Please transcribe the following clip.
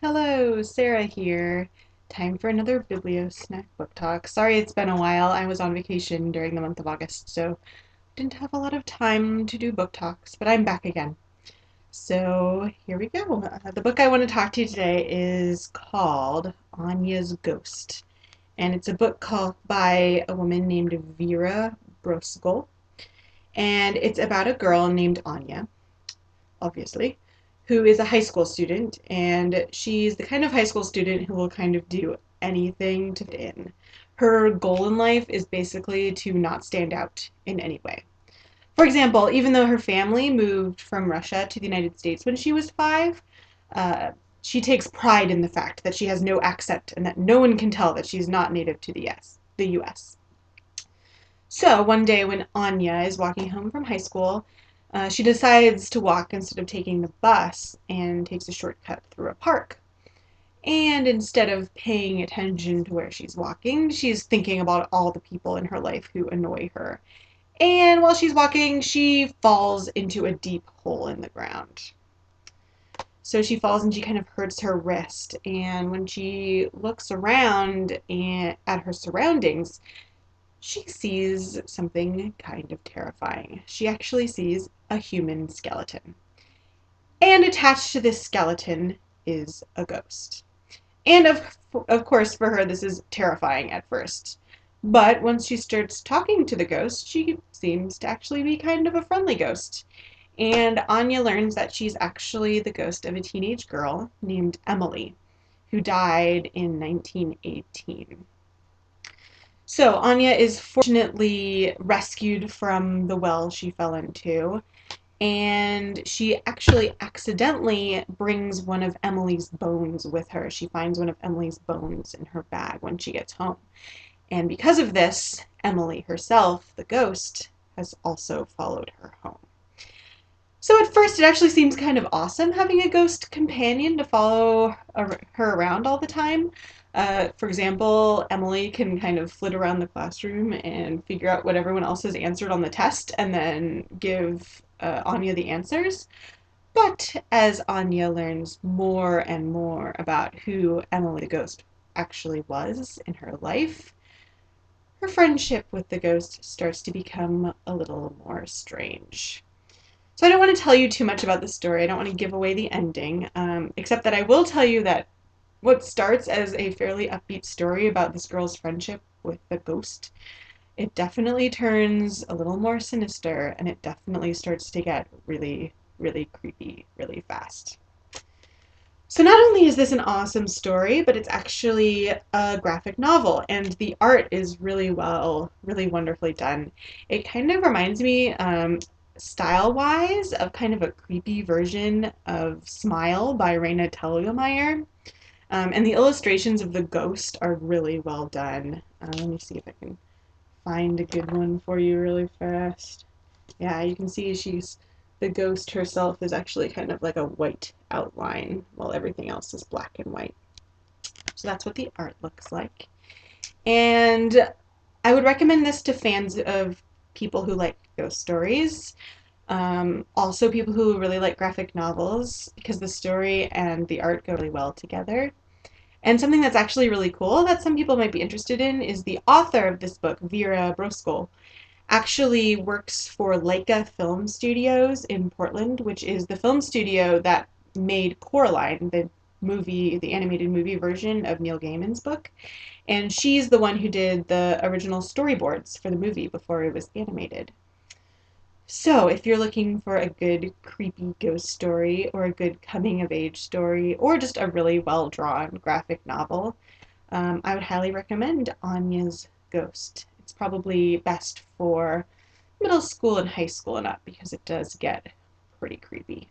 Hello, Sarah here. Time for another Bibliosnack book talk. Sorry it's been a while. I was on vacation during the month of August, so didn't have a lot of time to do book talks, but I'm back again. So here we go. The book I want to talk to you today is called Anya's Ghost, and it's a book called by a woman named Vera Brosgol, and it's about a girl named Anya, obviously, who is a high school student, and she's the kind of high school student who will kind of do anything to fit in. Her goal in life is basically to not stand out in any way. For example, even though her family moved from Russia to the United States when she was 5, uh, she takes pride in the fact that she has no accent and that no one can tell that she's not native to the US. So one day when Anya is walking home from high school, she decides to walk instead of taking the bus and takes a shortcut through a park. And instead of paying attention to where she's walking, she's thinking about all the people in her life who annoy her. And while she's walking, she falls into a deep hole in the ground. So she falls and she kind of hurts her wrist. And when she looks around at her surroundings, she sees something kind of terrifying. She actually sees a human skeleton. And attached to this skeleton is a ghost. And of course, for her, this is terrifying at first. But once she starts talking to the ghost, she seems to actually be kind of a friendly ghost. And Anya learns that she's actually the ghost of a teenage girl named Emily, who died in 1918. So Anya is fortunately rescued from the well she fell into, and she actually accidentally brings one of Emily's bones with her. She finds one of Emily's bones in her bag when she gets home. And because of this, Emily herself, the ghost, has also followed her home. So at first, it actually seems kind of awesome having a ghost companion to follow her around all the time. For example, Emily can kind of flit around the classroom and figure out what everyone else has answered on the test and then give Anya the answers. But as Anya learns more and more about who Emily the ghost actually was in her life, her friendship with the ghost starts to become a little more strange. So I don't want to tell you too much about the story. I don't want to give away the ending, except that I will tell you that what starts as a fairly upbeat story about this girl's friendship with the ghost, it definitely turns a little more sinister, and it definitely starts to get really, really creepy really fast. So not only is this an awesome story, but it's actually a graphic novel, and the art is really wonderfully done. It kind of reminds me, style-wise, of kind of a creepy version of Smile by Raina Telgemeier. And the illustrations of the ghost are really well done. Let me see if I can find a good one for you really fast. Yeah, you can see the ghost herself is actually kind of like a white outline while everything else is black and white. So that's what the art looks like. And I would recommend this to fans of people who like ghost stories. Also people who really like graphic novels because the story and the art go really well together. And something that's actually really cool that some people might be interested in is the author of this book, Vera Brosgol, actually works for Leica Film Studios in Portland, which is the film studio that made Coraline, the animated movie version of Neil Gaiman's book. And she's the one who did the original storyboards for the movie before it was animated. So, if you're looking for a good creepy ghost story or a good coming of age story or just a really well drawn graphic novel, I would highly recommend Anya's Ghost. It's probably best for middle school and high school and up because it does get pretty creepy.